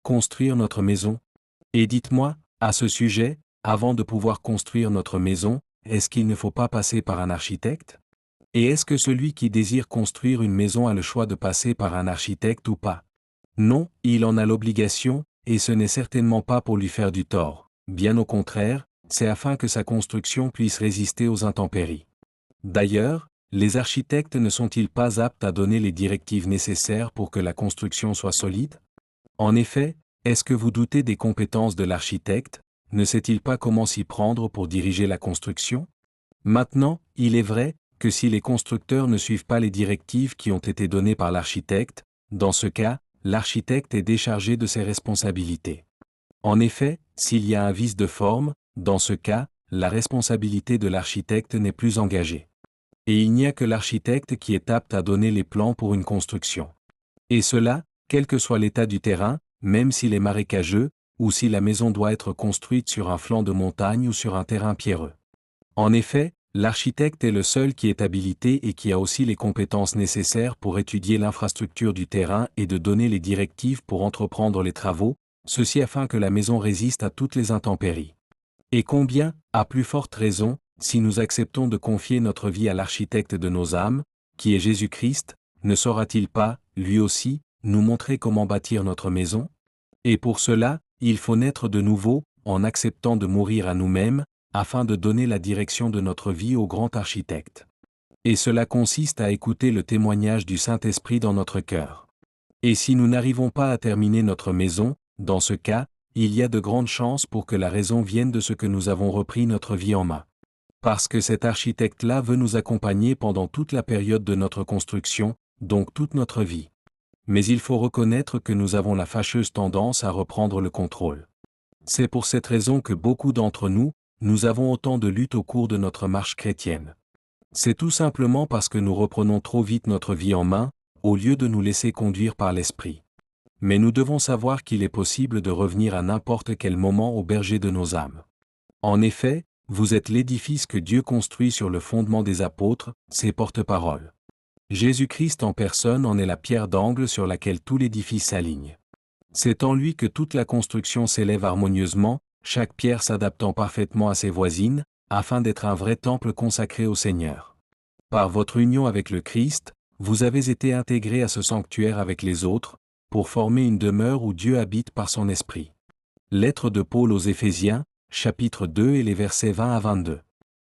construire notre maison? Et dites-moi, à ce sujet, avant de pouvoir construire notre maison, est-ce qu'il ne faut pas passer par un architecte? Et est-ce que celui qui désire construire une maison a le choix de passer par un architecte ou pas? Non, il en a l'obligation, et ce n'est certainement pas pour lui faire du tort. Bien au contraire, c'est afin que sa construction puisse résister aux intempéries. D'ailleurs, les architectes ne sont-ils pas aptes à donner les directives nécessaires pour que la construction soit solide? En effet, est-ce que vous doutez des compétences de l'architecte? Ne sait-il pas comment s'y prendre pour diriger la construction? Maintenant, il est vrai que si les constructeurs ne suivent pas les directives qui ont été données par l'architecte, dans ce cas, l'architecte est déchargé de ses responsabilités. En effet, s'il y a un vice de forme, dans ce cas, la responsabilité de l'architecte n'est plus engagée. Et il n'y a que l'architecte qui est apte à donner les plans pour une construction. Et cela, quel que soit l'état du terrain, même s'il est marécageux, ou si la maison doit être construite sur un flanc de montagne ou sur un terrain pierreux. En effet, l'architecte est le seul qui est habilité et qui a aussi les compétences nécessaires pour étudier l'infrastructure du terrain et de donner les directives pour entreprendre les travaux, ceci afin que la maison résiste à toutes les intempéries. Et combien, à plus forte raison, si nous acceptons de confier notre vie à l'architecte de nos âmes, qui est Jésus-Christ, ne saura-t-il pas, lui aussi, nous montrer comment bâtir notre maison? Et pour cela, il faut naître de nouveau, en acceptant de mourir à nous-mêmes, afin de donner la direction de notre vie au grand architecte. Et cela consiste à écouter le témoignage du Saint-Esprit dans notre cœur. Et si nous n'arrivons pas à terminer notre maison, dans ce cas, il y a de grandes chances pour que la raison vienne de ce que nous avons repris notre vie en main. Parce que cet architecte-là veut nous accompagner pendant toute la période de notre construction, donc toute notre vie. Mais il faut reconnaître que nous avons la fâcheuse tendance à reprendre le contrôle. C'est pour cette raison que beaucoup d'entre nous, nous avons autant de luttes au cours de notre marche chrétienne. C'est tout simplement parce que nous reprenons trop vite notre vie en main, au lieu de nous laisser conduire par l'Esprit. Mais nous devons savoir qu'il est possible de revenir à n'importe quel moment au berger de nos âmes. En effet, vous êtes l'édifice que Dieu construit sur le fondement des apôtres, ses porte-paroles. Jésus-Christ en personne en est la pierre d'angle sur laquelle tout l'édifice s'aligne. C'est en lui que toute la construction s'élève harmonieusement, chaque pierre s'adaptant parfaitement à ses voisines, afin d'être un vrai temple consacré au Seigneur. Par votre union avec le Christ, vous avez été intégrés à ce sanctuaire avec les autres, pour former une demeure où Dieu habite par son Esprit. Lettre de Paul aux Éphésiens, chapitre 2 et les versets 20 à 22.